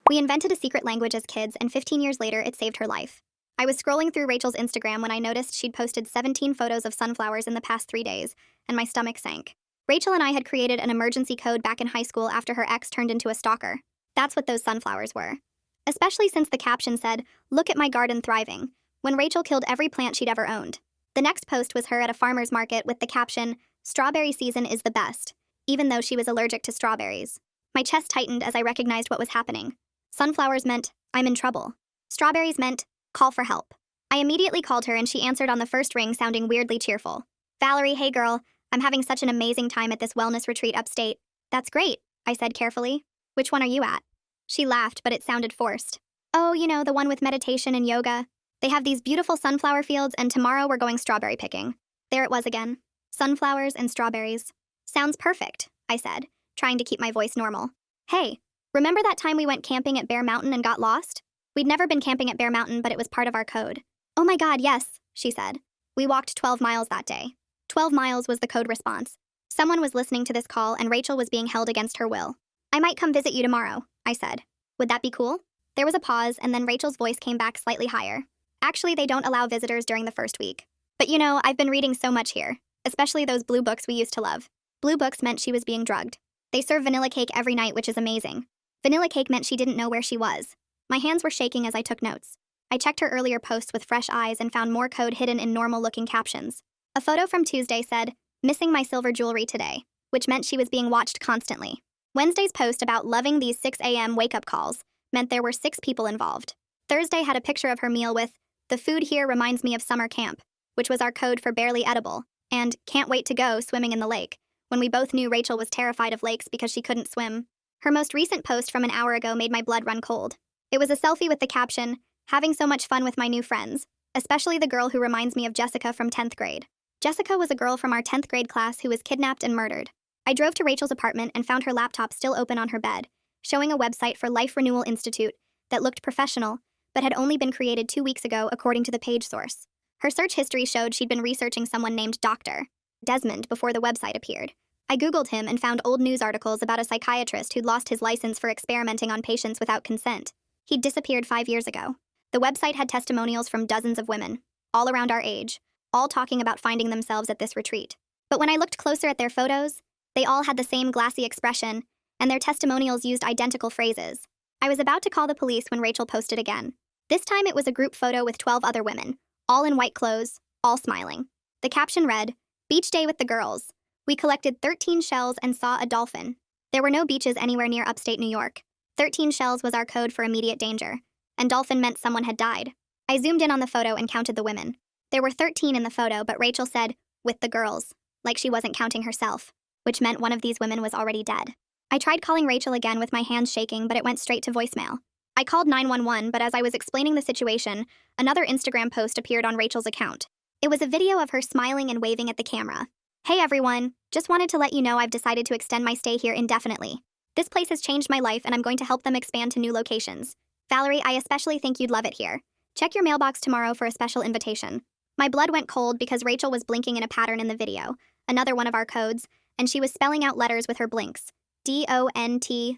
We invented a secret language as kids, and 15 years later, it saved her life. I was scrolling through Rachel's Instagram when I noticed she'd posted 17 photos of sunflowers in the past 3 days, and my stomach sank. Rachel and I had created an emergency code back in high school after her ex turned into a stalker. That's what those sunflowers were. Especially since the caption said, "Look at my garden thriving," when Rachel killed every plant she'd ever owned. The next post was her at a farmer's market with the caption, "Strawberry season is the best," even though she was allergic to strawberries. My chest tightened as I recognized what was happening. Sunflowers meant, "I'm in trouble." Strawberries meant, "Call for help." I immediately called her and she answered on the first ring, sounding weirdly cheerful. "Valerie, hey girl, I'm having such an amazing time at this wellness retreat upstate." "That's great," I said carefully. "Which one are you at?" She laughed, but it sounded forced. "Oh, the one with meditation and yoga. They have these beautiful sunflower fields, and tomorrow we're going strawberry picking." There it was again. Sunflowers and strawberries. "Sounds perfect," I said, trying to keep my voice normal. "Hey, remember that time we went camping at Bear Mountain and got lost?" We'd never been camping at Bear Mountain, but it was part of our code. "Oh my God, yes," she said. We walked 12 miles that day. 12 miles was the code response. Someone was listening to this call, and Rachel was being held against her will. "I might come visit you tomorrow," I said. "Would that be cool?" There was a pause, and then Rachel's voice came back slightly higher. "Actually, they don't allow visitors during the first week. But I've been reading so much here, especially those blue books we used to love." Blue books meant she was being drugged. They serve vanilla cake every night, which is amazing. Vanilla cake meant she didn't know where she was. My hands were shaking as I took notes. I checked her earlier posts with fresh eyes and found more code hidden in normal-looking captions. A photo from Tuesday said, "Missing my silver jewelry today," which meant she was being watched constantly. Wednesday's post about loving these 6 a.m. wake-up calls meant there were 6 people involved. Thursday had a picture of her meal with, "The food here reminds me of summer camp," which was our code for barely edible, and "Can't wait to go swimming in the lake," when we both knew Rachel was terrified of lakes because she couldn't swim. Her most recent post from an hour ago made my blood run cold. It was a selfie with the caption, "Having so much fun with my new friends, especially the girl who reminds me of Jessica from 10th grade." Jessica was a girl from our 10th grade class who was kidnapped and murdered. I drove to Rachel's apartment and found her laptop still open on her bed, showing a website for Life Renewal Institute that looked professional, but had only been created 2 weeks ago according to the page source. Her search history showed she'd been researching someone named Dr. Desmond before the website appeared. I Googled him and found old news articles about a psychiatrist who'd lost his license for experimenting on patients without consent. He'd disappeared 5 years ago. The website had testimonials from dozens of women, all around our age, all talking about finding themselves at this retreat. But when I looked closer at their photos, they all had the same glassy expression, and their testimonials used identical phrases. I was about to call the police when Rachel posted again. This time it was a group photo with 12 other women, all in white clothes, all smiling. The caption read, "Beach day with the girls. We collected 13 shells and saw a dolphin." There were no beaches anywhere near upstate New York. 13 shells was our code for immediate danger, and dolphin meant someone had died. I zoomed in on the photo and counted the women. There were 13 in the photo, but Rachel said, "with the girls," like she wasn't counting herself, which meant one of these women was already dead. I tried calling Rachel again with my hands shaking, but it went straight to voicemail. I called 911, but as I was explaining the situation, another Instagram post appeared on Rachel's account. It was a video of her smiling and waving at the camera. "Hey everyone, just wanted to let you know I've decided to extend my stay here indefinitely. This place has changed my life and I'm going to help them expand to new locations. Valerie, I especially think you'd love it here. Check your mailbox tomorrow for a special invitation." My blood went cold because Rachel was blinking in a pattern in the video, another one of our codes, and she was spelling out letters with her blinks. DONTCOMEALONE.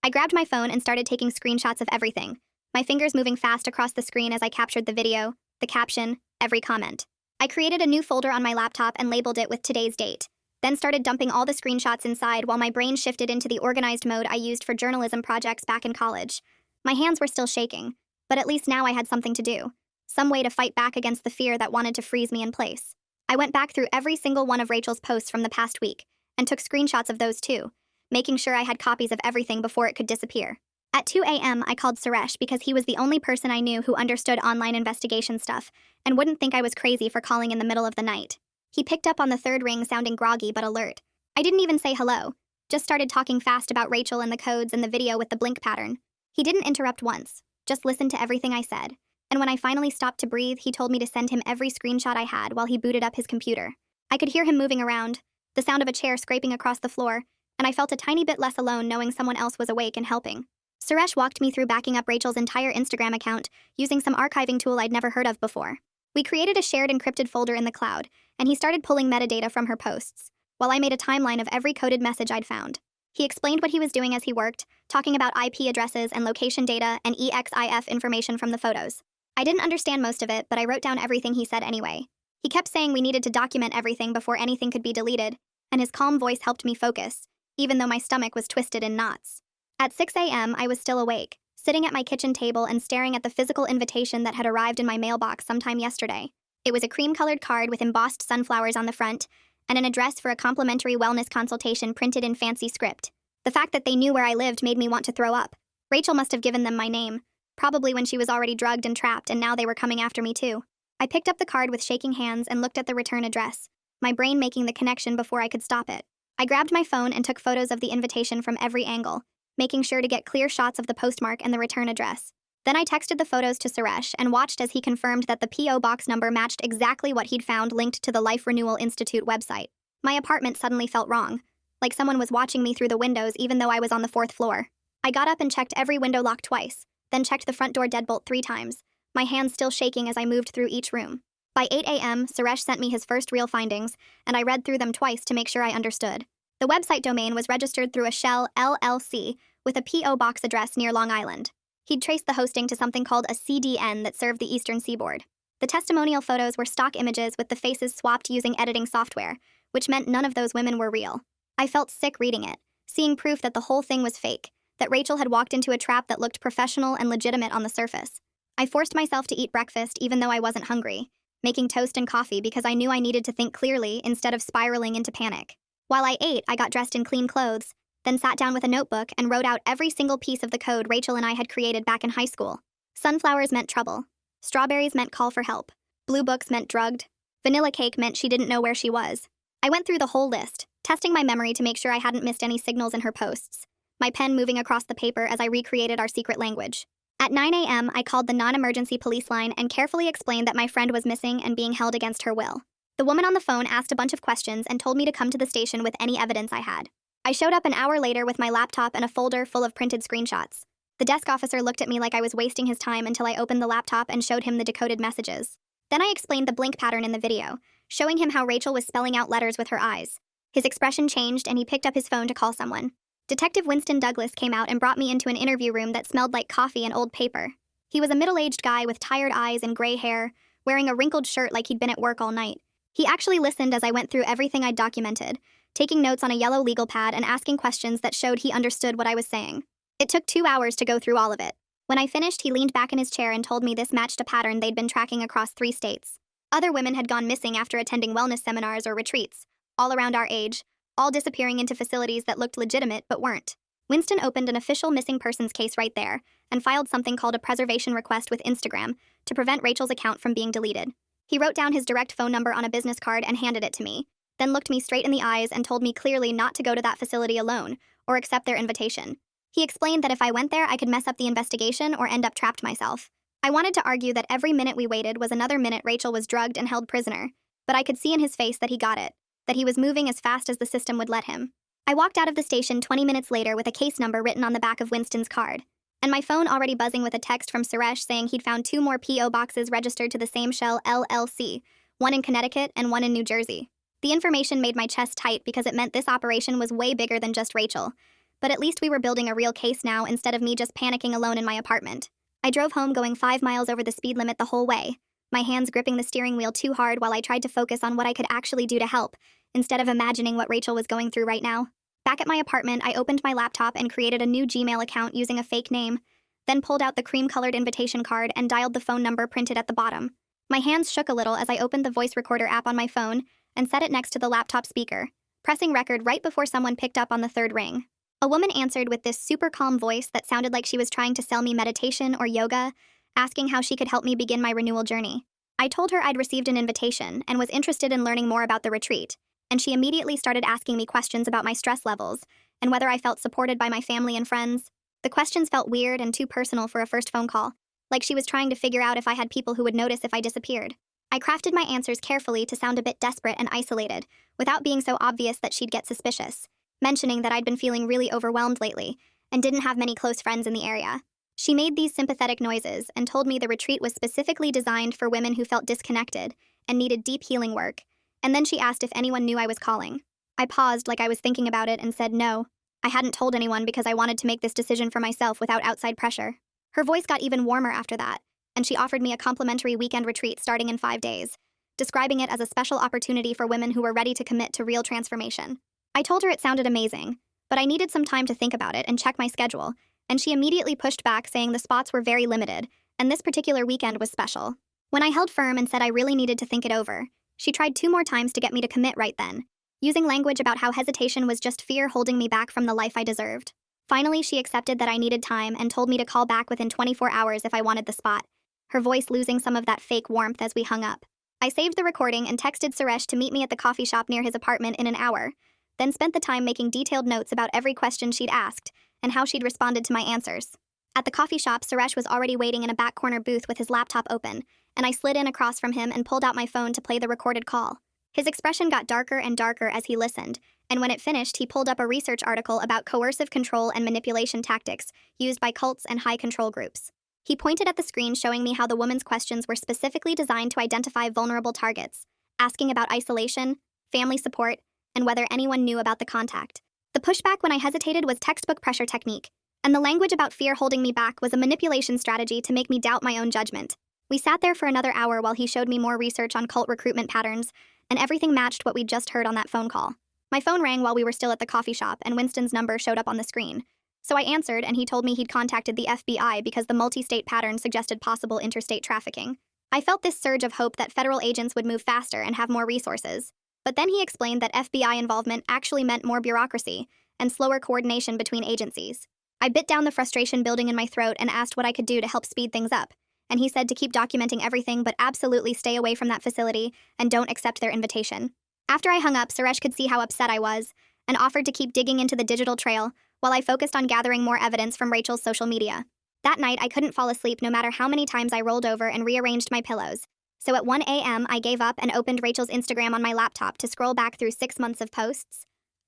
I grabbed my phone and started taking screenshots of everything, my fingers moving fast across the screen as I captured the video, the caption, every comment. I created a new folder on my laptop and labeled it with today's date, then started dumping all the screenshots inside while my brain shifted into the organized mode I used for journalism projects back in college. My hands were still shaking, but at least now I had something to do, some way to fight back against the fear that wanted to freeze me in place. I went back through every single one of Rachel's posts from the past week and took screenshots of those too, making sure I had copies of everything before it could disappear. At 2 a.m., I called Suresh because he was the only person I knew who understood online investigation stuff and wouldn't think I was crazy for calling in the middle of the night. He picked up on the third ring sounding groggy but alert. I didn't even say hello, just started talking fast about Rachel and the codes and the video with the blink pattern. He didn't interrupt once, just listened to everything I said. And when I finally stopped to breathe, he told me to send him every screenshot I had while he booted up his computer. I could hear him moving around, the sound of a chair scraping across the floor, and I felt a tiny bit less alone knowing someone else was awake and helping. Suresh walked me through backing up Rachel's entire Instagram account using some archiving tool I'd never heard of before. We created a shared encrypted folder in the cloud, and he started pulling metadata from her posts, while I made a timeline of every coded message I'd found. He explained what he was doing as he worked, talking about IP addresses and location data and EXIF information from the photos. I didn't understand most of it, but I wrote down everything he said anyway. He kept saying we needed to document everything before anything could be deleted, and his calm voice helped me focus, even though my stomach was twisted in knots. At 6 a.m., I was still awake, sitting at my kitchen table and staring at the physical invitation that had arrived in my mailbox sometime yesterday. It was a cream-colored card with embossed sunflowers on the front, and an address for a complimentary wellness consultation printed in fancy script. The fact that they knew where I lived made me want to throw up. Rachel must have given them my name, probably when she was already drugged and trapped, and now they were coming after me too. I picked up the card with shaking hands and looked at the return address, my brain making the connection before I could stop it. I grabbed my phone and took photos of the invitation from every angle, making sure to get clear shots of the postmark and the return address. Then I texted the photos to Suresh and watched as he confirmed that the P.O. box number matched exactly what he'd found linked to the Life Renewal Institute website. My apartment suddenly felt wrong, like someone was watching me through the windows even though I was on the 4th floor. I got up and checked every window lock twice, then checked the front door deadbolt 3 times, my hands still shaking as I moved through each room. By 8 a.m., Suresh sent me his first real findings, and I read through them twice to make sure I understood. The website domain was registered through a Shell LLC with a P.O. box address near Long Island. He'd traced the hosting to something called a CDN that served the Eastern Seaboard. The testimonial photos were stock images with the faces swapped using editing software, which meant none of those women were real. I felt sick reading it, seeing proof that the whole thing was fake, that Rachel had walked into a trap that looked professional and legitimate on the surface. I forced myself to eat breakfast even though I wasn't hungry, making toast and coffee because I knew I needed to think clearly instead of spiraling into panic. While I ate, I got dressed in clean clothes, then sat down with a notebook and wrote out every single piece of the code Rachel and I had created back in high school. Sunflowers meant trouble. Strawberries meant call for help. Blue books meant drugged. Vanilla cake meant she didn't know where she was. I went through the whole list, testing my memory to make sure I hadn't missed any signals in her posts, my pen moving across the paper as I recreated our secret language. At 9 a.m., I called the non-emergency police line and carefully explained that my friend was missing and being held against her will. The woman on the phone asked a bunch of questions and told me to come to the station with any evidence I had. I showed up an hour later with my laptop and a folder full of printed screenshots. The desk officer looked at me like I was wasting his time until I opened the laptop and showed him the decoded messages. Then I explained the blink pattern in the video, showing him how Rachel was spelling out letters with her eyes. His expression changed and he picked up his phone to call someone. Detective Winston Douglas came out and brought me into an interview room that smelled like coffee and old paper. He was a middle-aged guy with tired eyes and gray hair, wearing a wrinkled shirt like he'd been at work all night. He actually listened as I went through everything I'd documented, taking notes on a yellow legal pad and asking questions that showed he understood what I was saying. It took 2 hours to go through all of it. When I finished, he leaned back in his chair and told me this matched a pattern they'd been tracking across 3 states. Other women had gone missing after attending wellness seminars or retreats, all around our age, all disappearing into facilities that looked legitimate but weren't. Winston opened an official missing persons case right there and filed something called a preservation request with Instagram to prevent Rachel's account from being deleted. He wrote down his direct phone number on a business card and handed it to me, then looked me straight in the eyes and told me clearly not to go to that facility alone or accept their invitation. He explained that if I went there, I could mess up the investigation or end up trapped myself. I wanted to argue that every minute we waited was another minute Rachel was drugged and held prisoner, but I could see in his face that he got it, that he was moving as fast as the system would let him. I walked out of the station 20 minutes later with a case number written on the back of Winston's card, and my phone already buzzing with a text from Suresh saying he'd found 2 more P.O. boxes registered to the same Shell LLC, one in Connecticut and one in New Jersey. The information made my chest tight because it meant this operation was way bigger than just Rachel, but at least we were building a real case now instead of me just panicking alone in my apartment. I drove home going 5 miles over the speed limit the whole way, my hands gripping the steering wheel too hard while I tried to focus on what I could actually do to help, instead of imagining what Rachel was going through right now. Back at my apartment, I opened my laptop and created a new Gmail account using a fake name, then pulled out the cream-colored invitation card and dialed the phone number printed at the bottom. My hands shook a little as I opened the voice recorder app on my phone and set it next to the laptop speaker, pressing record right before someone picked up on the 3rd ring. A woman answered with this super calm voice that sounded like she was trying to sell me meditation or yoga, asking how she could help me begin my renewal journey. I told her I'd received an invitation and was interested in learning more about the retreat, and she immediately started asking me questions about my stress levels and whether I felt supported by my family and friends. The questions felt weird and too personal for a first phone call, like she was trying to figure out if I had people who would notice if I disappeared. I crafted my answers carefully to sound a bit desperate and isolated, without being so obvious that she'd get suspicious, mentioning that I'd been feeling really overwhelmed lately and didn't have many close friends in the area. She made these sympathetic noises and told me the retreat was specifically designed for women who felt disconnected and needed deep healing work, and then she asked if anyone knew I was calling. I paused like I was thinking about it and said no. I hadn't told anyone because I wanted to make this decision for myself without outside pressure. Her voice got even warmer after that, and she offered me a complimentary weekend retreat starting in 5 days, describing it as a special opportunity for women who were ready to commit to real transformation. I told her it sounded amazing, but I needed some time to think about it and check my schedule, and she immediately pushed back, saying the spots were very limited, and this particular weekend was special. When I held firm and said I really needed to think it over, she tried 2 more times to get me to commit right then, using language about how hesitation was just fear holding me back from the life I deserved. Finally, she accepted that I needed time and told me to call back within 24 hours if I wanted the spot, her voice losing some of that fake warmth as we hung up. I saved the recording and texted Suresh to meet me at the coffee shop near his apartment in an hour, then spent the time making detailed notes about every question she'd asked and how she'd responded to my answers. At the coffee shop, Suresh was already waiting in a back corner booth with his laptop open, and I slid in across from him and pulled out my phone to play the recorded call. His expression got darker and darker as he listened, and when it finished, he pulled up a research article about coercive control and manipulation tactics used by cults and high control groups. He pointed at the screen, showing me how the woman's questions were specifically designed to identify vulnerable targets, asking about isolation, family support, and whether anyone knew about the contact. The pushback when I hesitated was textbook pressure technique, and the language about fear holding me back was a manipulation strategy to make me doubt my own judgment. We sat there for another hour while he showed me more research on cult recruitment patterns, and everything matched what we'd just heard on that phone call. My phone rang while we were still at the coffee shop, and Winston's number showed up on the screen. So I answered, and he told me he'd contacted the FBI because the multi-state pattern suggested possible interstate trafficking. I felt this surge of hope that federal agents would move faster and have more resources. But then he explained that FBI involvement actually meant more bureaucracy and slower coordination between agencies. I bit down the frustration building in my throat and asked what I could do to help speed things up, and he said to keep documenting everything but absolutely stay away from that facility and don't accept their invitation. After I hung up, Suresh could see how upset I was and offered to keep digging into the digital trail while I focused on gathering more evidence from Rachel's social media. That night, I couldn't fall asleep no matter how many times I rolled over and rearranged my pillows. So at 1 a.m., I gave up and opened Rachel's Instagram on my laptop to scroll back through 6 months of posts.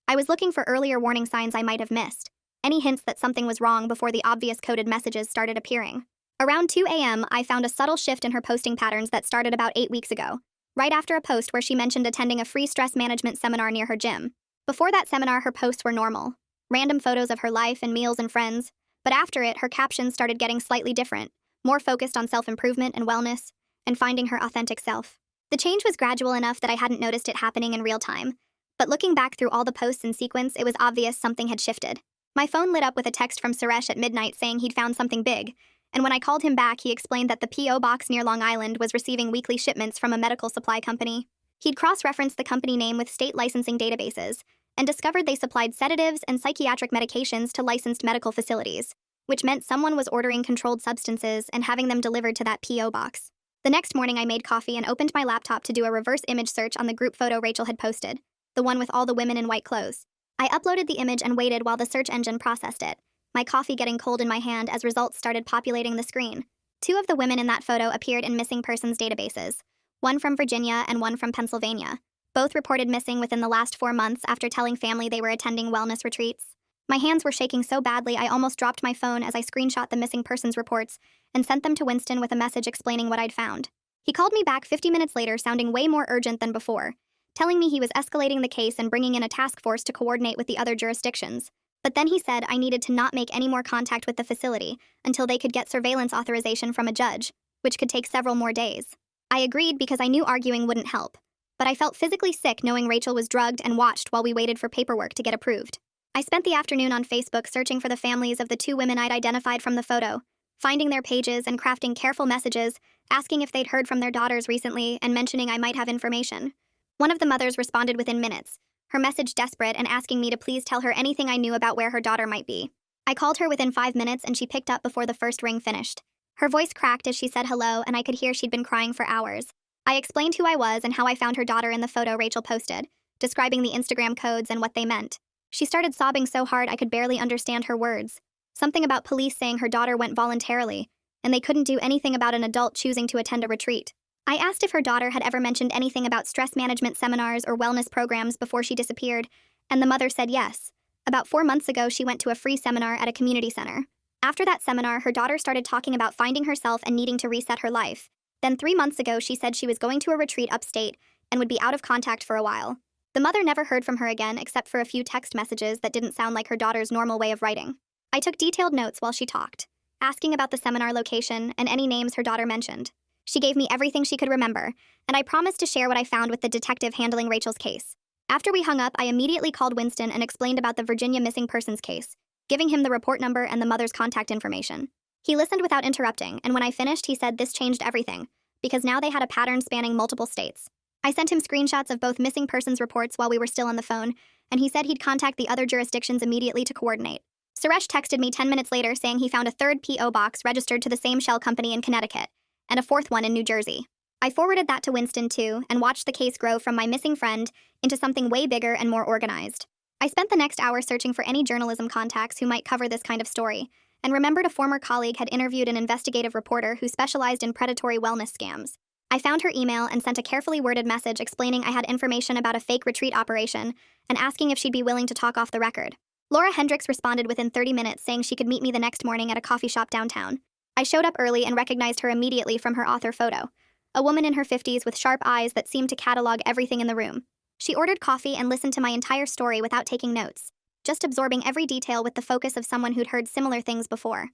I was looking for earlier warning signs I might have missed, any hints that something was wrong before the obvious coded messages started appearing. Around 2 a.m., I found a subtle shift in her posting patterns that started about 8 weeks ago, right after a post where she mentioned attending a free stress management seminar near her gym. Before that seminar, her posts were normal, random photos of her life and meals and friends, but after it, her captions started getting slightly different, more focused on self-improvement and wellness, and finding her authentic self. The change was gradual enough that I hadn't noticed it happening in real time, but looking back through all the posts in sequence, it was obvious something had shifted. My phone lit up with a text from Suresh at midnight saying he'd found something big, and when I called him back, he explained that the P.O. box near Long Island was receiving weekly shipments from a medical supply company. He'd cross-referenced the company name with state licensing databases, and discovered they supplied sedatives and psychiatric medications to licensed medical facilities, which meant someone was ordering controlled substances and having them delivered to that P.O. box. The next morning, I made coffee and opened my laptop to do a reverse image search on the group photo Rachel had posted, the one with all the women in white clothes. I uploaded the image and waited while the search engine processed it, my coffee getting cold in my hand as results started populating the screen. 2 of the women in that photo appeared in missing persons databases, one from Virginia and one from Pennsylvania. Both reported missing within the last 4 months after telling family they were attending wellness retreats. My hands were shaking so badly I almost dropped my phone as I screenshot the missing persons reports and sent them to Winston with a message explaining what I'd found. He called me back 50 minutes later, sounding way more urgent than before, telling me he was escalating the case and bringing in a task force to coordinate with the other jurisdictions. But then he said I needed to not make any more contact with the facility until they could get surveillance authorization from a judge, which could take several more days. I agreed because I knew arguing wouldn't help, but I felt physically sick knowing Rachel was drugged and watched while we waited for paperwork to get approved. I spent the afternoon on Facebook searching for the families of the 2 women I'd identified from the photo, finding their pages and crafting careful messages, asking if they'd heard from their daughters recently and mentioning I might have information. One of the mothers responded within minutes, her message desperate and asking me to please tell her anything I knew about where her daughter might be. I called her within 5 minutes and she picked up before the first ring finished. Her voice cracked as she said hello, and I could hear she'd been crying for hours. I explained who I was and how I found her daughter in the photo Rachel posted, describing the Instagram codes and what they meant. She started sobbing so hard I could barely understand her words. Something about police saying her daughter went voluntarily, and they couldn't do anything about an adult choosing to attend a retreat. I asked if her daughter had ever mentioned anything about stress management seminars or wellness programs before she disappeared, and the mother said yes. About 4 months ago, she went to a free seminar at a community center. After that seminar, her daughter started talking about finding herself and needing to reset her life. Then 3 months ago, she said she was going to a retreat upstate and would be out of contact for a while. The mother never heard from her again except for a few text messages that didn't sound like her daughter's normal way of writing. I took detailed notes while she talked, asking about the seminar location and any names her daughter mentioned. She gave me everything she could remember, and I promised to share what I found with the detective handling Rachel's case. After we hung up, I immediately called Winston and explained about the Virginia missing persons case, giving him the report number and the mother's contact information. He listened without interrupting, and when I finished, he said this changed everything, because now they had a pattern spanning multiple states. I sent him screenshots of both missing persons reports while we were still on the phone, and he said he'd contact the other jurisdictions immediately to coordinate. Suresh texted me 10 minutes later saying he found a third P.O. box registered to the same shell company in Connecticut, and a fourth one in New Jersey. I forwarded that to Winston too, and watched the case grow from my missing friend into something way bigger and more organized. I spent the next hour searching for any journalism contacts who might cover this kind of story, and remembered a former colleague had interviewed an investigative reporter who specialized in predatory wellness scams. I found her email and sent a carefully worded message explaining I had information about a fake retreat operation and asking if she'd be willing to talk off the record. Laura Hendricks responded within 30 minutes saying she could meet me the next morning at a coffee shop downtown. I showed up early and recognized her immediately from her author photo, a woman in her 50s with sharp eyes that seemed to catalog everything in the room. She ordered coffee and listened to my entire story without taking notes, just absorbing every detail with the focus of someone who'd heard similar things before.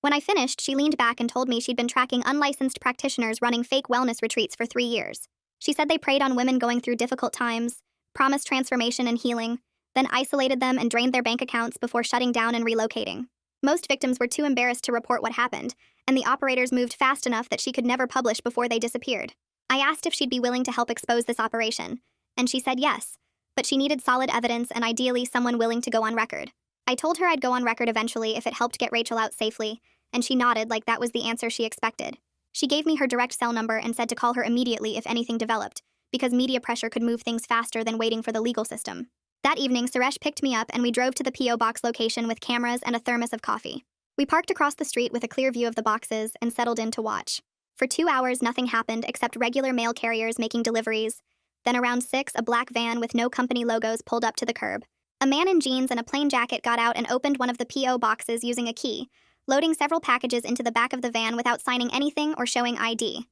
When I finished, she leaned back and told me she'd been tracking unlicensed practitioners running fake wellness retreats for 3 years. She said they preyed on women going through difficult times, promised transformation and healing, then isolated them and drained their bank accounts before shutting down and relocating. Most victims were too embarrassed to report what happened, and the operators moved fast enough that she could never publish before they disappeared. I asked if she'd be willing to help expose this operation, and she said yes, but she needed solid evidence and ideally someone willing to go on record. I told her I'd go on record eventually if it helped get Rachel out safely, and she nodded like that was the answer she expected. She gave me her direct cell number and said to call her immediately if anything developed, because media pressure could move things faster than waiting for the legal system. That evening, Suresh picked me up and we drove to the P.O. box location with cameras and a thermos of coffee. We parked across the street with a clear view of the boxes and settled in to watch. For 2 hours, nothing happened except regular mail carriers making deliveries. Then around 6, a black van with no company logos pulled up to the curb. A man in jeans and a plain jacket got out and opened one of the P.O. boxes using a key, loading several packages into the back of the van without signing anything or showing ID.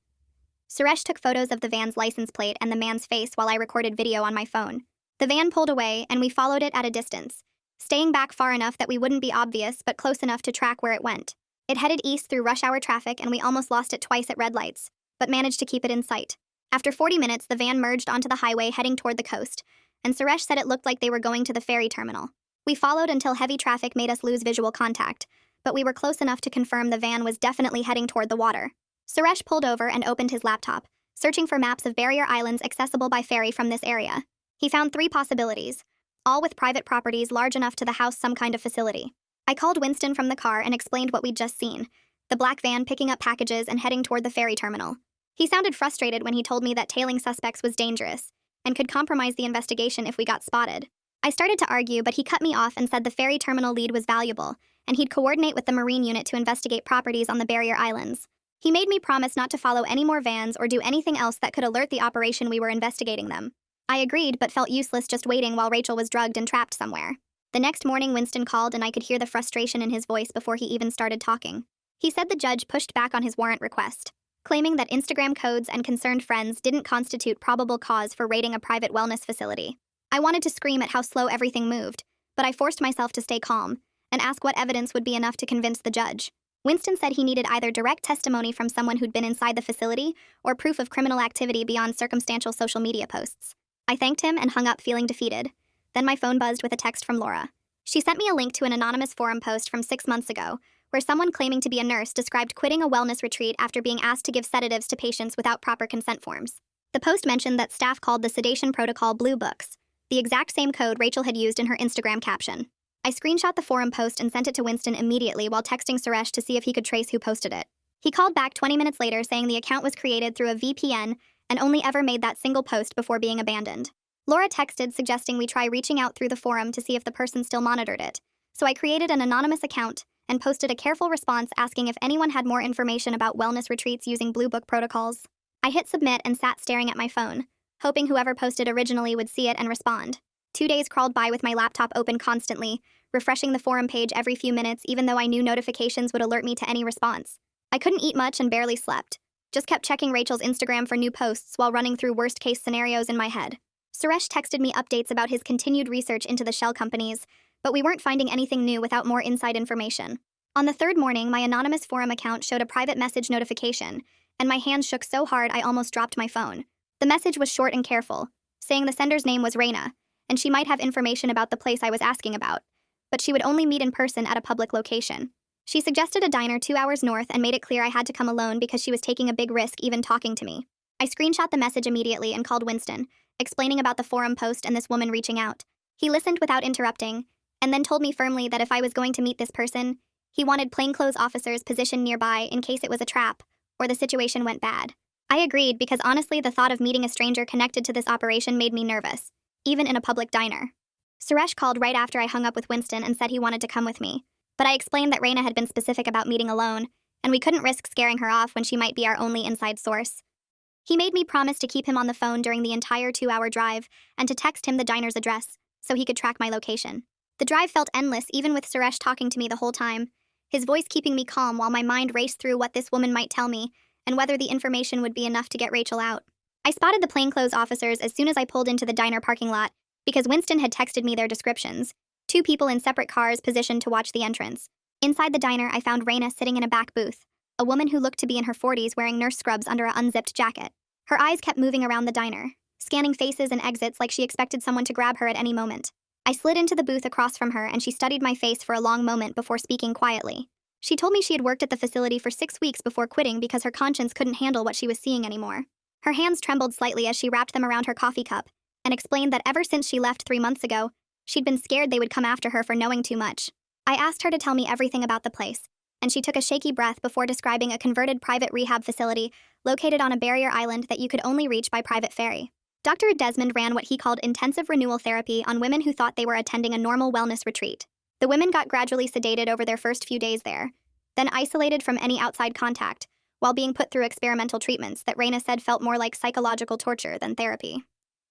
Suresh took photos of the van's license plate and the man's face while I recorded video on my phone. The van pulled away, and we followed it at a distance, staying back far enough that we wouldn't be obvious but close enough to track where it went. It headed east through rush hour traffic, and we almost lost it twice at red lights, but managed to keep it in sight. After 40 minutes, the van merged onto the highway heading toward the coast, and Suresh said it looked like they were going to the ferry terminal. We followed until heavy traffic made us lose visual contact, but we were close enough to confirm the van was definitely heading toward the water. Suresh pulled over and opened his laptop, searching for maps of barrier islands accessible by ferry from this area. He found 3 possibilities, all with private properties large enough to house some kind of facility. I called Winston from the car and explained what we'd just seen, the black van picking up packages and heading toward the ferry terminal. He sounded frustrated when he told me that tailing suspects was dangerous and could compromise the investigation if we got spotted. I started to argue, but he cut me off and said the ferry terminal lead was valuable, and he'd coordinate with the Marine unit to investigate properties on the barrier islands. He made me promise not to follow any more vans or do anything else that could alert the operation we were investigating them. I agreed, but felt useless just waiting while Rachel was drugged and trapped somewhere. The next morning, Winston called and I could hear the frustration in his voice before he even started talking. He said the judge pushed back on his warrant request, claiming that Instagram codes and concerned friends didn't constitute probable cause for raiding a private wellness facility. I wanted to scream at how slow everything moved, but I forced myself to stay calm and ask what evidence would be enough to convince the judge. Winston said he needed either direct testimony from someone who'd been inside the facility or proof of criminal activity beyond circumstantial social media posts. I thanked him and hung up feeling defeated. Then my phone buzzed with a text from Laura. She sent me a link to an anonymous forum post from 6 months ago, where someone claiming to be a nurse described quitting a wellness retreat after being asked to give sedatives to patients without proper consent forms. The post mentioned that staff called the sedation protocol Blue Books, the exact same code Rachel had used in her Instagram caption. I screenshot the forum post and sent it to Winston immediately while texting Suresh to see if he could trace who posted it. He called back 20 minutes later saying the account was created through a VPN and only ever made that single post before being abandoned. Laura texted suggesting we try reaching out through the forum to see if the person still monitored it, so I created an anonymous account and posted a careful response asking if anyone had more information about wellness retreats using Blue Book protocols. I hit submit and sat staring at my phone, hoping whoever posted originally would see it and respond. 2 days crawled by with my laptop open constantly, refreshing the forum page every few minutes even though I knew notifications would alert me to any response. I couldn't eat much and barely slept. Just kept checking Rachel's Instagram for new posts while running through worst-case scenarios in my head. Suresh texted me updates about his continued research into the shell companies, but we weren't finding anything new without more inside information. On the third morning, my anonymous forum account showed a private message notification, and my hands shook so hard I almost dropped my phone. The message was short and careful, saying the sender's name was Reina, and she might have information about the place I was asking about, but she would only meet in person at a public location. She suggested a diner 2 hours north and made it clear I had to come alone because she was taking a big risk even talking to me. I screenshot the message immediately and called Winston, explaining about the forum post and this woman reaching out. He listened without interrupting, and then told me firmly that if I was going to meet this person, he wanted plainclothes officers positioned nearby in case it was a trap or the situation went bad. I agreed because honestly the thought of meeting a stranger connected to this operation made me nervous, even in a public diner. Suresh called right after I hung up with Winston and said he wanted to come with me, but I explained that Reina had been specific about meeting alone, and we couldn't risk scaring her off when she might be our only inside source. He made me promise to keep him on the phone during the entire 2-hour drive and to text him the diner's address so he could track my location. The drive felt endless even with Suresh talking to me the whole time, his voice keeping me calm while my mind raced through what this woman might tell me and whether the information would be enough to get Rachel out. I spotted the plainclothes officers as soon as I pulled into the diner parking lot because Winston had texted me their descriptions, 2 people in separate cars positioned to watch the entrance. Inside the diner, I found Reina sitting in a back booth, a woman who looked to be in her 40s wearing nurse scrubs under an unzipped jacket. Her eyes kept moving around the diner, scanning faces and exits like she expected someone to grab her at any moment. I slid into the booth across from her and she studied my face for a long moment before speaking quietly. She told me she had worked at the facility for 6 weeks before quitting because her conscience couldn't handle what she was seeing anymore. Her hands trembled slightly as she wrapped them around her coffee cup and explained that ever since she left 3 months ago, she'd been scared they would come after her for knowing too much. I asked her to tell me everything about the place, and she took a shaky breath before describing a converted private rehab facility located on a barrier island that you could only reach by private ferry. Dr. Desmond ran what he called intensive renewal therapy on women who thought they were attending a normal wellness retreat. The women got gradually sedated over their first few days there, then isolated from any outside contact, while being put through experimental treatments that Reina said felt more like psychological torture than therapy.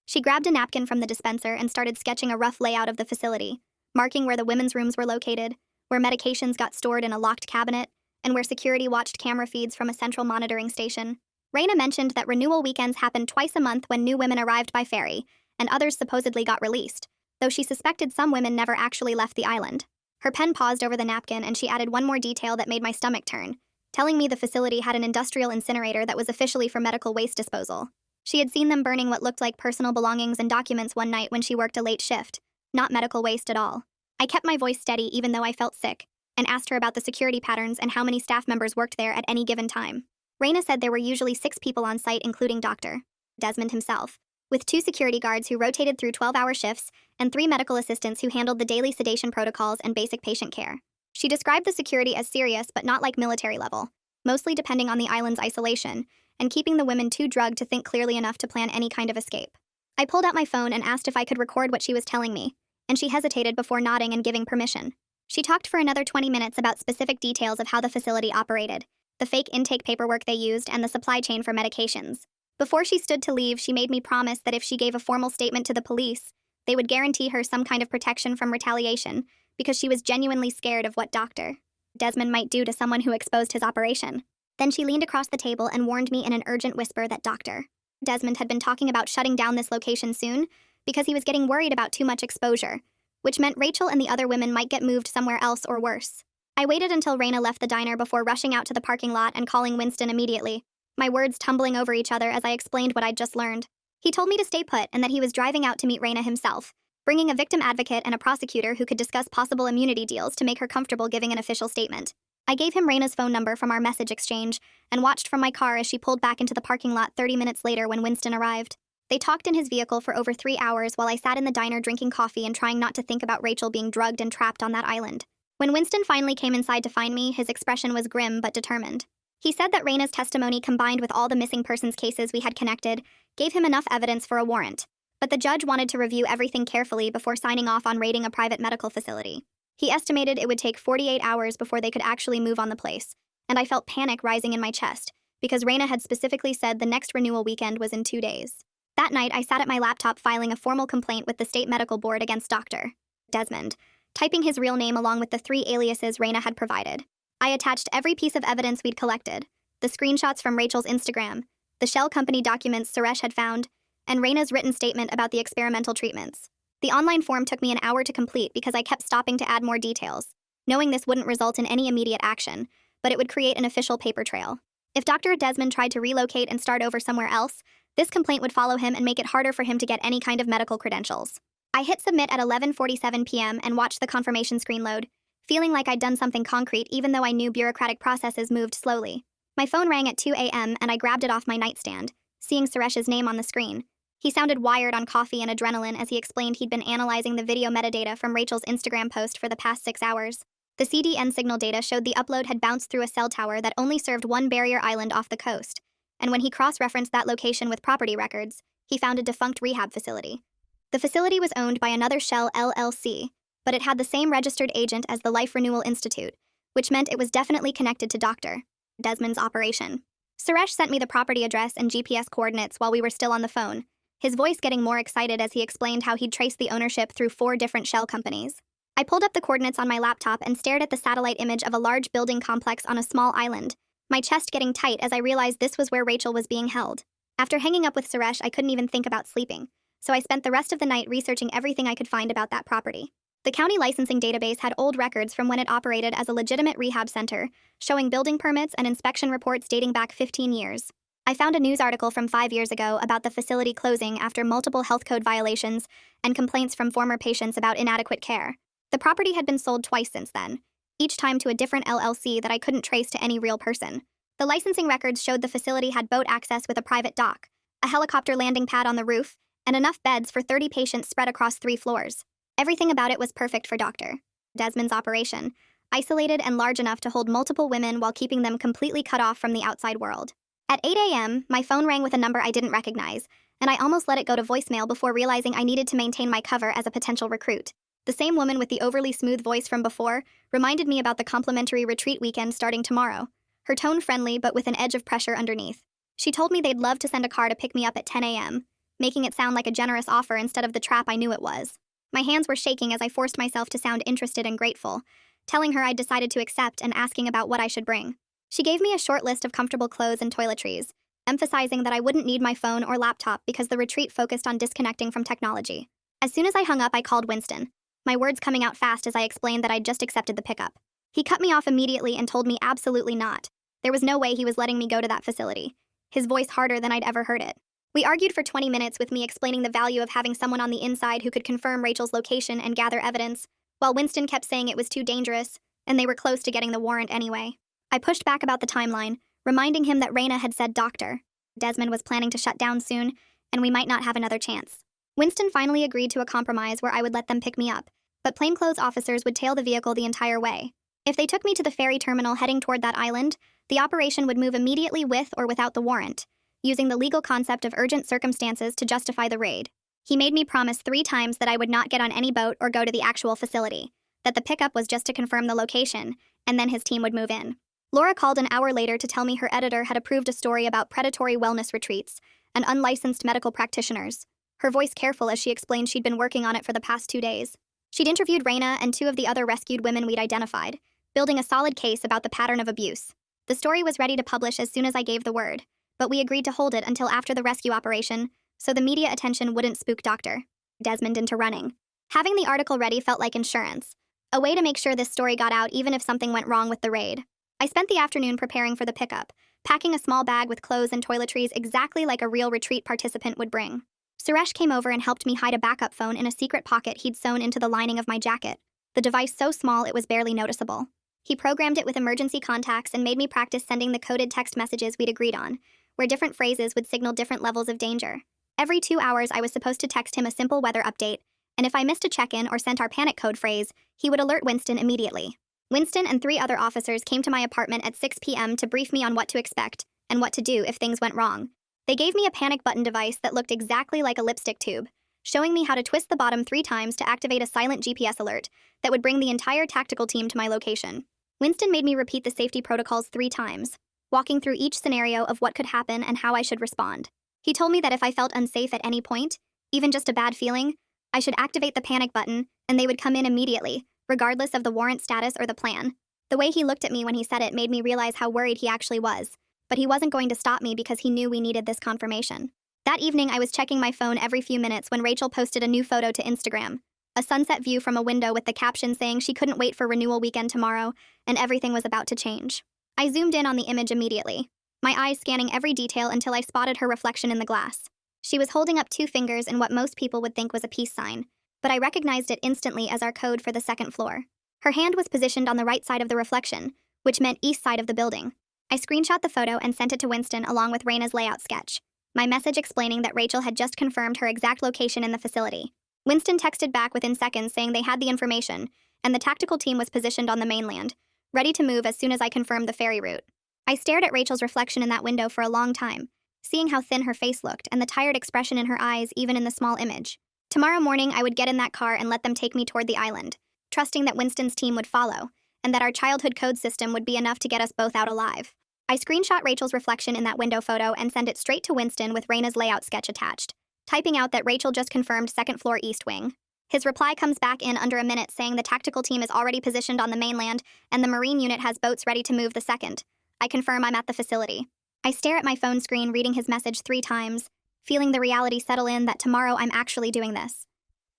She grabbed a napkin from the dispenser and started sketching a rough layout of the facility, marking where the women's rooms were located, where medications got stored in a locked cabinet, and where security watched camera feeds from a central monitoring station. Reina mentioned that renewal weekends happened twice a month when new women arrived by ferry, and others supposedly got released, though she suspected some women never actually left the island. Her pen paused over the napkin and she added one more detail that made my stomach turn, telling me the facility had an industrial incinerator that was officially for medical waste disposal. She had seen them burning what looked like personal belongings and documents one night when she worked a late shift, not medical waste at all. I kept my voice steady even though I felt sick, and asked her about the security patterns and how many staff members worked there at any given time. Reina said there were usually 6 people on site including Dr. Desmond himself, with 2 security guards who rotated through 12-hour shifts and 3 medical assistants who handled the daily sedation protocols and basic patient care. She described the security as serious but not like military level, mostly depending on the island's isolation, and keeping the women too drugged to think clearly enough to plan any kind of escape. I pulled out my phone and asked if I could record what she was telling me, and she hesitated before nodding and giving permission. She talked for another 20 minutes about specific details of how the facility operated, the fake intake paperwork they used, and the supply chain for medications. Before she stood to leave, she made me promise that if she gave a formal statement to the police, they would guarantee her some kind of protection from retaliation, because she was genuinely scared of what Dr. Desmond might do to someone who exposed his operation. Then she leaned across the table and warned me in an urgent whisper that Dr. Desmond had been talking about shutting down this location soon because he was getting worried about too much exposure, which meant Rachel and the other women might get moved somewhere else or worse. I waited until Reina left the diner before rushing out to the parking lot and calling Winston immediately, my words tumbling over each other as I explained what I'd just learned. He told me to stay put and that he was driving out to meet Reina himself, bringing a victim advocate and a prosecutor who could discuss possible immunity deals to make her comfortable giving an official statement. I gave him Reina's phone number from our message exchange and watched from my car as she pulled back into the parking lot 30 minutes later when Winston arrived. They talked in his vehicle for over 3 hours while I sat in the diner drinking coffee and trying not to think about Rachel being drugged and trapped on that island. When Winston finally came inside to find me, his expression was grim but determined. He said that Reina's testimony combined with all the missing persons cases we had connected gave him enough evidence for a warrant, but the judge wanted to review everything carefully before signing off on raiding a private medical facility. He estimated it would take 48 hours before they could actually move on the place, and I felt panic rising in my chest because Reina had specifically said the next renewal weekend was in 2 days. That night, I sat at my laptop filing a formal complaint with the state medical board against Dr. Desmond, typing his real name along with the 3 aliases Reina had provided. I attached every piece of evidence we'd collected, the screenshots from Rachel's Instagram, the shell company documents Suresh had found, and Raina's written statement about the experimental treatments. The online form took me an hour to complete because I kept stopping to add more details, knowing this wouldn't result in any immediate action, but it would create an official paper trail. If Dr. Desmond tried to relocate and start over somewhere else, this complaint would follow him and make it harder for him to get any kind of medical credentials. I hit submit at 11:47 p.m. and watched the confirmation screen load, feeling like I'd done something concrete even though I knew bureaucratic processes moved slowly. My phone rang at 2 a.m. and I grabbed it off my nightstand, seeing Suresh's name on the screen. He sounded wired on coffee and adrenaline as he explained he'd been analyzing the video metadata from Rachel's Instagram post for the past 6 hours. The CDN signal data showed the upload had bounced through a cell tower that only served one barrier island off the coast, and when he cross-referenced that location with property records, he found a defunct rehab facility. The facility was owned by another Shell LLC, but it had the same registered agent as the Life Renewal Institute, which meant it was definitely connected to Dr. Desmond's operation. Suresh sent me the property address and GPS coordinates while we were still on the phone, his voice getting more excited as he explained how he'd traced the ownership through 4 different shell companies. I pulled up the coordinates on my laptop and stared at the satellite image of a large building complex on a small island, my chest getting tight as I realized this was where Rachel was being held. After hanging up with Suresh, I couldn't even think about sleeping, so I spent the rest of the night researching everything I could find about that property. The county licensing database had old records from when it operated as a legitimate rehab center, showing building permits and inspection reports dating back 15 years. I found a news article from 5 years ago about the facility closing after multiple health code violations and complaints from former patients about inadequate care. The property had been sold twice since then, each time to a different LLC that I couldn't trace to any real person. The licensing records showed the facility had boat access with a private dock, a helicopter landing pad on the roof, and enough beds for 30 patients spread across 3 floors. Everything about it was perfect for Dr. Desmond's operation, isolated and large enough to hold multiple women while keeping them completely cut off from the outside world. At 8 a.m., my phone rang with a number I didn't recognize, and I almost let it go to voicemail before realizing I needed to maintain my cover as a potential recruit. The same woman with the overly smooth voice from before reminded me about the complimentary retreat weekend starting tomorrow, her tone friendly but with an edge of pressure underneath. She told me they'd love to send a car to pick me up at 10 a.m., making it sound like a generous offer instead of the trap I knew it was. My hands were shaking as I forced myself to sound interested and grateful, telling her I'd decided to accept and asking about what I should bring. She gave me a short list of comfortable clothes and toiletries, emphasizing that I wouldn't need my phone or laptop because the retreat focused on disconnecting from technology. As soon as I hung up, I called Winston, my words coming out fast as I explained that I'd just accepted the pickup. He cut me off immediately and told me absolutely not. There was no way he was letting me go to that facility, his voice harder than I'd ever heard it. We argued for 20 minutes with me explaining the value of having someone on the inside who could confirm Rachel's location and gather evidence, while Winston kept saying it was too dangerous, and they were close to getting the warrant anyway. I pushed back about the timeline, reminding him that Raina had said Dr. Desmond was planning to shut down soon, and we might not have another chance. Winston finally agreed to a compromise where I would let them pick me up, but plainclothes officers would tail the vehicle the entire way. If they took me to the ferry terminal heading toward that island, the operation would move immediately with or without the warrant, using the legal concept of urgent circumstances to justify the raid. He made me promise 3 times that I would not get on any boat or go to the actual facility, that the pickup was just to confirm the location, and then his team would move in. Laura called an hour later to tell me her editor had approved a story about predatory wellness retreats and unlicensed medical practitioners, her voice careful as she explained she'd been working on it for the past 2 days. She'd interviewed Raina and 2 of the other rescued women we'd identified, building a solid case about the pattern of abuse. The story was ready to publish as soon as I gave the word, but we agreed to hold it until after the rescue operation, so the media attention wouldn't spook Dr. Desmond into running. Having the article ready felt like insurance, a way to make sure this story got out even if something went wrong with the raid. I spent the afternoon preparing for the pickup, packing a small bag with clothes and toiletries exactly like a real retreat participant would bring. Suresh came over and helped me hide a backup phone in a secret pocket he'd sewn into the lining of my jacket, the device so small it was barely noticeable. He programmed it with emergency contacts and made me practice sending the coded text messages we'd agreed on, where different phrases would signal different levels of danger. Every 2 hours, I was supposed to text him a simple weather update, and if I missed a check-in or sent our panic code phrase, he would alert Winston immediately. Winston and 3 other officers came to my apartment at 6 p.m. to brief me on what to expect and what to do if things went wrong. They gave me a panic button device that looked exactly like a lipstick tube, showing me how to twist the bottom 3 times to activate a silent GPS alert that would bring the entire tactical team to my location. Winston made me repeat the safety protocols 3 times, walking through each scenario of what could happen and how I should respond. He told me that if I felt unsafe at any point, even just a bad feeling, I should activate the panic button and they would come in immediately, regardless of the warrant status or the plan. The way he looked at me when he said it made me realize how worried he actually was, but he wasn't going to stop me because he knew we needed this confirmation. That evening, I was checking my phone every few minutes when Rachel posted a new photo to Instagram. A sunset view from a window with the caption saying she couldn't wait for renewal weekend tomorrow, and everything was about to change. I zoomed in on the image immediately, my eyes scanning every detail until I spotted her reflection in the glass. She was holding up 2 fingers in what most people would think was a peace sign, but I recognized it instantly as our code for the second floor. Her hand was positioned on the right side of the reflection, which meant east side of the building. I screenshot the photo and sent it to Winston along with Raina's layout sketch, my message explaining that Rachel had just confirmed her exact location in the facility. Winston texted back within seconds saying they had the information, and the tactical team was positioned on the mainland, ready to move as soon as I confirmed the ferry route. I stared at Rachel's reflection in that window for a long time, seeing how thin her face looked and the tired expression in her eyes even in the small image. Tomorrow morning, I would get in that car and let them take me toward the island, trusting that Winston's team would follow, and that our childhood code system would be enough to get us both out alive. I screenshot Rachel's reflection in that window photo and send it straight to Winston with Raina's layout sketch attached, typing out that Rachel just confirmed second floor east wing. His reply comes back in under a minute saying the tactical team is already positioned on the mainland and the Marine unit has boats ready to move the second. I confirm I'm at the facility. I stare at my phone screen reading his message 3 times, feeling the reality settle in that tomorrow I'm actually doing this.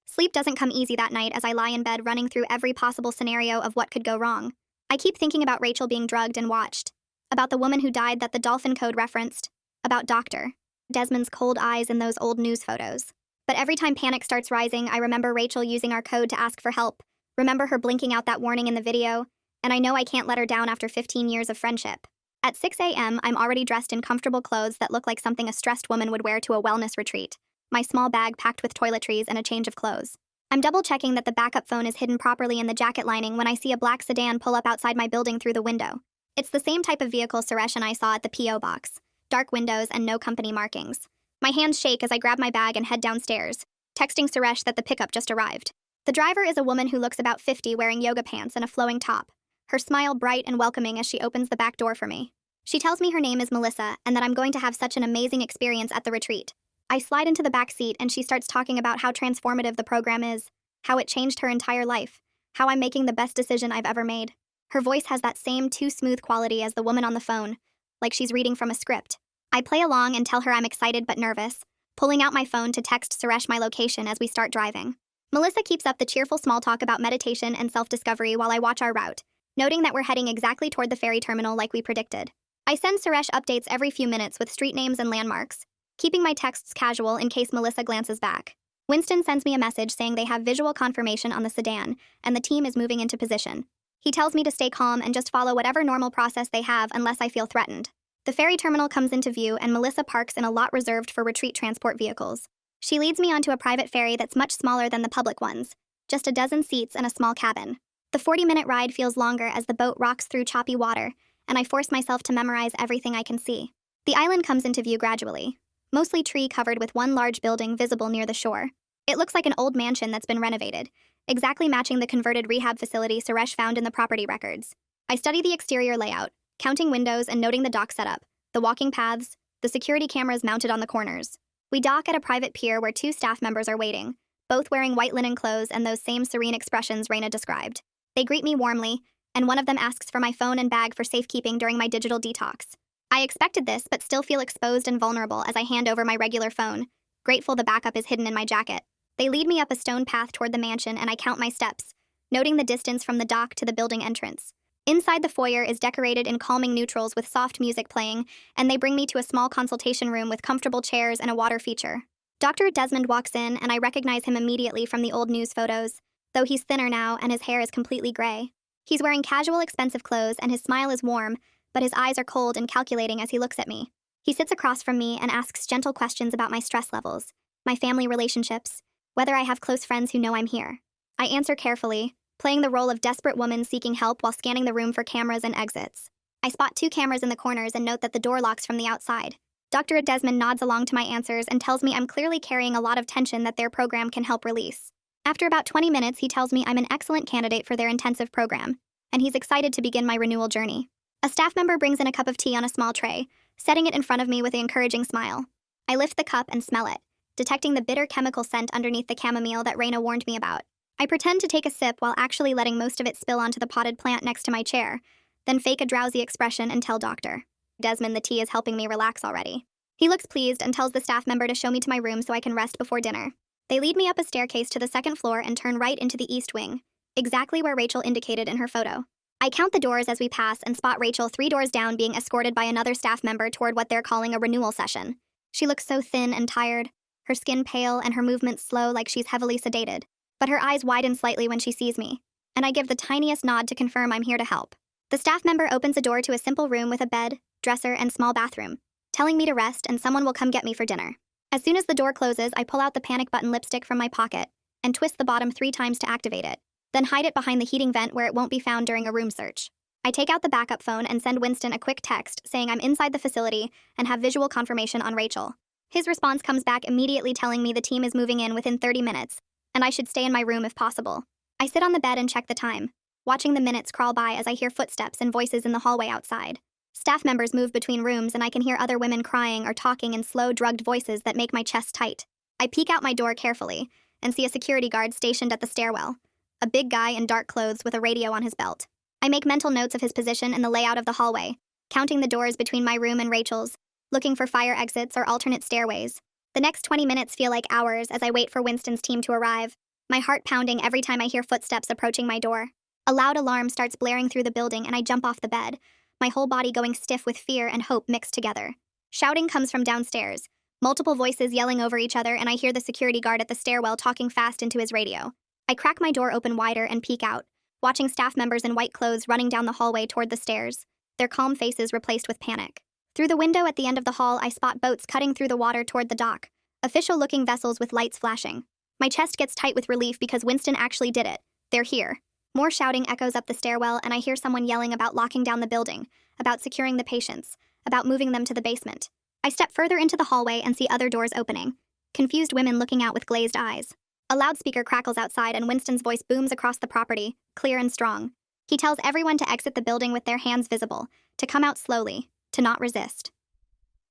Sleep doesn't come easy that night as I lie in bed running through every possible scenario of what could go wrong. I keep thinking about Rachel being drugged and watched, about the woman who died that the dolphin code referenced, about Dr. Desmond's cold eyes in those old news photos. But every time panic starts rising, I remember Rachel using our code to ask for help, remember her blinking out that warning in the video, and I know I can't let her down after 15 years of friendship. At 6 a.m., I'm already dressed in comfortable clothes that look like something a stressed woman would wear to a wellness retreat, my small bag packed with toiletries and a change of clothes. I'm double-checking that the backup phone is hidden properly in the jacket lining when I see a black sedan pull up outside my building through the window. It's the same type of vehicle Suresh and I saw at the P.O. box, dark windows and no company markings. My hands shake as I grab my bag and head downstairs, texting Suresh that the pickup just arrived. The driver is a woman who looks about 50 wearing yoga pants and a flowing top, her smile bright and welcoming as she opens the back door for me. She tells me her name is Melissa and that I'm going to have such an amazing experience at the retreat. I slide into the back seat and she starts talking about how transformative the program is, how it changed her entire life, how I'm making the best decision I've ever made. Her voice has that same too smooth quality as the woman on the phone, like she's reading from a script. I play along and tell her I'm excited but nervous, pulling out my phone to text Suresh my location as we start driving. Melissa keeps up the cheerful small talk about meditation and self-discovery while I watch our route, noting that we're heading exactly toward the ferry terminal like we predicted. I send Suresh updates every few minutes with street names and landmarks, keeping my texts casual in case Melissa glances back. Winston sends me a message saying they have visual confirmation on the sedan and the team is moving into position. He tells me to stay calm and just follow whatever normal process they have unless I feel threatened. The ferry terminal comes into view and Melissa parks in a lot reserved for retreat transport vehicles. She leads me onto a private ferry that's much smaller than the public ones, just a dozen seats and a small cabin. The 40-minute ride feels longer as the boat rocks through choppy water, and I force myself to memorize everything I can see. The island comes into view gradually, mostly tree covered with one large building visible near the shore. It looks like an old mansion that's been renovated, exactly matching the converted rehab facility Suresh found in the property records. I study the exterior layout, counting windows and noting the dock setup, the walking paths, the security cameras mounted on the corners. We dock at a private pier where 2 staff members are waiting, both wearing white linen clothes and those same serene expressions Raina described. They greet me warmly, and one of them asks for my phone and bag for safekeeping during my digital detox. I expected this, but still feel exposed and vulnerable as I hand over my regular phone, grateful the backup is hidden in my jacket. They lead me up a stone path toward the mansion and I count my steps, noting the distance from the dock to the building entrance. Inside the foyer is decorated in calming neutrals with soft music playing, and they bring me to a small consultation room with comfortable chairs and a water feature. Dr. Desmond walks in and I recognize him immediately from the old news photos, though he's thinner now and his hair is completely gray. He's wearing casual, expensive clothes and his smile is warm, but his eyes are cold and calculating as he looks at me. He sits across from me and asks gentle questions about my stress levels, my family relationships, whether I have close friends who know I'm here. I answer carefully, playing the role of desperate woman seeking help while scanning the room for cameras and exits. I spot 2 cameras in the corners and note that the door locks from the outside. Dr. Desmond nods along to my answers and tells me I'm clearly carrying a lot of tension that their program can help release. After about 20 minutes, he tells me I'm an excellent candidate for their intensive program, and he's excited to begin my renewal journey. A staff member brings in a cup of tea on a small tray, setting it in front of me with an encouraging smile. I lift the cup and smell it, detecting the bitter chemical scent underneath the chamomile that Raina warned me about. I pretend to take a sip while actually letting most of it spill onto the potted plant next to my chair, then fake a drowsy expression and tell Dr. Desmond the tea is helping me relax already. He looks pleased and tells the staff member to show me to my room so I can rest before dinner. They lead me up a staircase to the second floor and turn right into the east wing, exactly where Rachel indicated in her photo. I count the doors as we pass and spot Rachel 3 doors down being escorted by another staff member toward what they're calling a renewal session. She looks so thin and tired, her skin pale and her movements slow like she's heavily sedated. But her eyes widen slightly when she sees me, and I give the tiniest nod to confirm I'm here to help. The staff member opens a door to a simple room with a bed, dresser, and small bathroom, telling me to rest and someone will come get me for dinner. As soon as the door closes, I pull out the panic button lipstick from my pocket and twist the bottom 3 times to activate it, then hide it behind the heating vent where it won't be found during a room search. I take out the backup phone and send Winston a quick text saying I'm inside the facility and have visual confirmation on Rachel. His response comes back immediately telling me the team is moving in within 30 minutes, and I should stay in my room if possible. I sit on the bed and check the time, watching the minutes crawl by as I hear footsteps and voices in the hallway outside. Staff members move between rooms and I can hear other women crying or talking in slow, drugged voices that make my chest tight. I peek out my door carefully and see a security guard stationed at the stairwell, a big guy in dark clothes with a radio on his belt. I make mental notes of his position and the layout of the hallway, counting the doors between my room and Rachel's, looking for fire exits or alternate stairways. The next 20 minutes feel like hours as I wait for Winston's team to arrive, my heart pounding every time I hear footsteps approaching my door. A loud alarm starts blaring through the building and I jump off the bed, my whole body going stiff with fear and hope mixed together. Shouting comes from downstairs, multiple voices yelling over each other, and I hear the security guard at the stairwell talking fast into his radio. I crack my door open wider and peek out, watching staff members in white clothes running down the hallway toward the stairs, their calm faces replaced with panic. Through the window at the end of the hall, I spot boats cutting through the water toward the dock, official-looking vessels with lights flashing. My chest gets tight with relief because Winston actually did it. They're here. More shouting echoes up the stairwell, and I hear someone yelling about locking down the building, about securing the patients, about moving them to the basement. I step further into the hallway and see other doors opening, confused women looking out with glazed eyes. A loudspeaker crackles outside and Winston's voice booms across the property, clear and strong. He tells everyone to exit the building with their hands visible, to come out slowly, to not resist.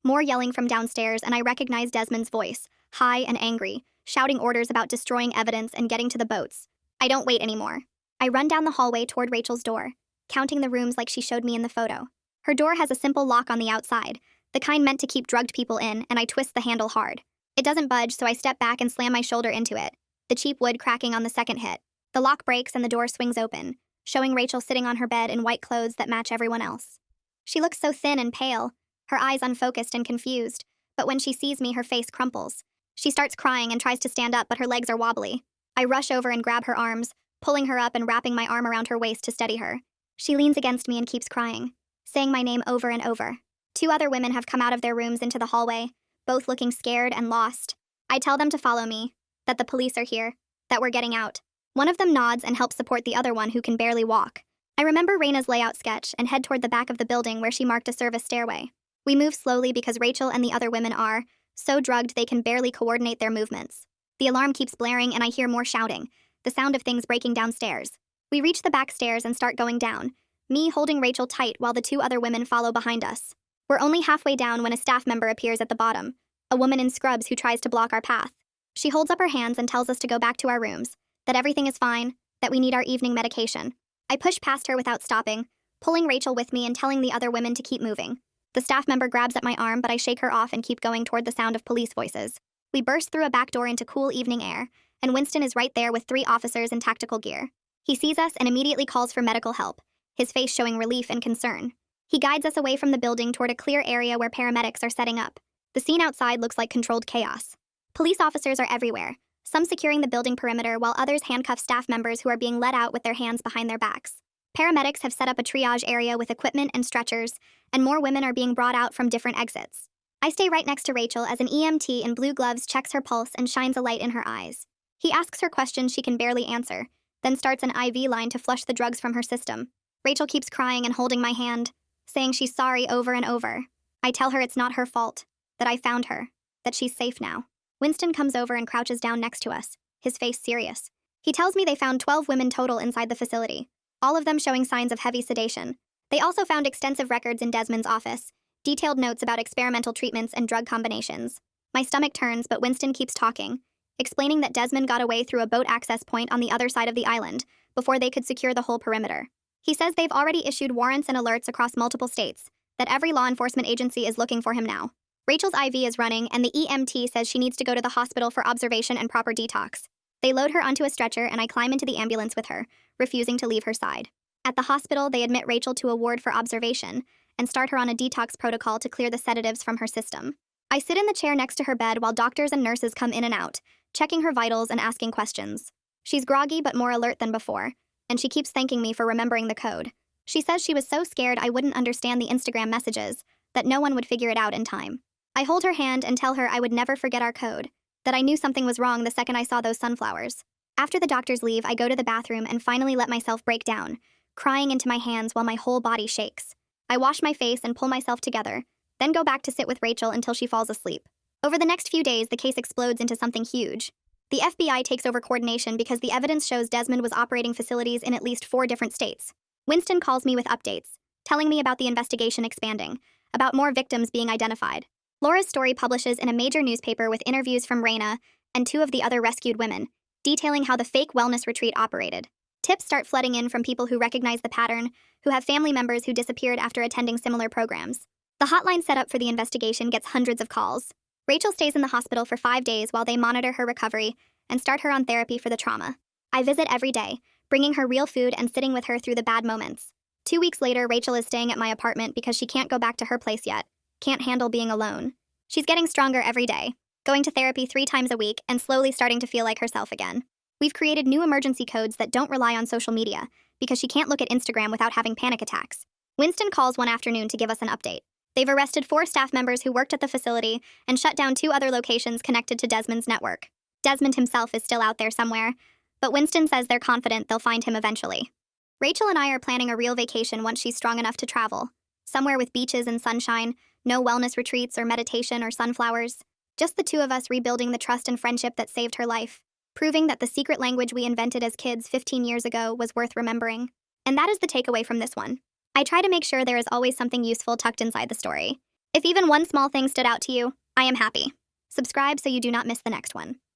More yelling from downstairs, and I recognize Desmond's voice, high and angry, shouting orders about destroying evidence and getting to the boats. I don't wait anymore. I run down the hallway toward Rachel's door, counting the rooms like she showed me in the photo. Her door has a simple lock on the outside, the kind meant to keep drugged people in, and I twist the handle hard. It doesn't budge, so I step back and slam my shoulder into it, the cheap wood cracking on the second hit. The lock breaks and the door swings open, showing Rachel sitting on her bed in white clothes that match everyone else. She looks so thin and pale, her eyes unfocused and confused, but when she sees me, her face crumples. She starts crying and tries to stand up, but her legs are wobbly. I rush over and grab her arms, pulling her up and wrapping my arm around her waist to steady her. She leans against me and keeps crying, saying my name over and over. 2 other women have come out of their rooms into the hallway, both looking scared and lost. I tell them to follow me, that the police are here, that we're getting out. One of them nods and helps support the other one who can barely walk. I remember Raina's layout sketch and head toward the back of the building where she marked a service stairway. We move slowly because Rachel and the other women are so drugged they can barely coordinate their movements. The alarm keeps blaring and I hear more shouting, the sound of things breaking downstairs. We reach the back stairs and start going down, me holding Rachel tight while the 2 other women follow behind us. We're only halfway down when a staff member appears at the bottom, a woman in scrubs who tries to block our path. She holds up her hands and tells us to go back to our rooms, that everything is fine, that we need our evening medication. I push past her without stopping, pulling Rachel with me and telling the other women to keep moving. The staff member grabs at my arm, but I shake her off and keep going toward the sound of police voices. We burst through a back door into cool evening air, and Winston is right there with 3 officers in tactical gear. He sees us and immediately calls for medical help, his face showing relief and concern. He guides us away from the building toward a clear area where paramedics are setting up. The scene outside looks like controlled chaos. Police officers are everywhere, some securing the building perimeter while others handcuff staff members who are being led out with their hands behind their backs. Paramedics have set up a triage area with equipment and stretchers, and more women are being brought out from different exits. I stay right next to Rachel as an EMT in blue gloves checks her pulse and shines a light in her eyes. He asks her questions she can barely answer, then starts an IV line to flush the drugs from her system. Rachel keeps crying and holding my hand, saying she's sorry over and over. I tell her it's not her fault, that I found her, that she's safe now. Winston comes over and crouches down next to us, his face serious. He tells me they found 12 women total inside the facility, all of them showing signs of heavy sedation. They also found extensive records in Desmond's office, detailed notes about experimental treatments and drug combinations. My stomach turns, but Winston keeps talking, explaining that Desmond got away through a boat access point on the other side of the island before they could secure the whole perimeter. He says they've already issued warrants and alerts across multiple states, that every law enforcement agency is looking for him now. Rachel's IV is running, and the EMT says she needs to go to the hospital for observation and proper detox. They load her onto a stretcher, and I climb into the ambulance with her, refusing to leave her side. At the hospital, they admit Rachel to a ward for observation and start her on a detox protocol to clear the sedatives from her system. I sit in the chair next to her bed while doctors and nurses come in and out, checking her vitals and asking questions. She's groggy but more alert than before, and she keeps thanking me for remembering the code. She says she was so scared I wouldn't understand the Instagram messages, that no one would figure it out in time. I hold her hand and tell her I would never forget our code, that I knew something was wrong the second I saw those sunflowers. After the doctors leave, I go to the bathroom and finally let myself break down, crying into my hands while my whole body shakes. I wash my face and pull myself together, then go back to sit with Rachel until she falls asleep. Over the next few days, the case explodes into something huge. The FBI takes over coordination because the evidence shows Desmond was operating facilities in at least 4 different states. Winston calls me with updates, telling me about the investigation expanding, about more victims being identified. Laura's story publishes in a major newspaper with interviews from Raina and 2 of the other rescued women, detailing how the fake wellness retreat operated. Tips start flooding in from people who recognize the pattern, who have family members who disappeared after attending similar programs. The hotline set up for the investigation gets hundreds of calls. Rachel stays in the hospital for 5 days while they monitor her recovery and start her on therapy for the trauma. I visit every day, bringing her real food and sitting with her through the bad moments. 2 weeks later, Rachel is staying at my apartment because she can't go back to her place yet, can't handle being alone. She's getting stronger every day, going to therapy 3 times a week and slowly starting to feel like herself again. We've created new emergency codes that don't rely on social media because she can't look at Instagram without having panic attacks. Winston calls one afternoon to give us an update. They've arrested 4 staff members who worked at the facility and shut down 2 other locations connected to Desmond's network. Desmond himself is still out there somewhere, but Winston says they're confident they'll find him eventually. Rachel and I are planning a real vacation once she's strong enough to travel. Somewhere with beaches and sunshine, no wellness retreats or meditation or sunflowers. Just the 2 of us rebuilding the trust and friendship that saved her life, proving that the secret language we invented as kids 15 years ago was worth remembering. And that is the takeaway from this one. I try to make sure there is always something useful tucked inside the story. If even one small thing stood out to you, I am happy. Subscribe so you do not miss the next one.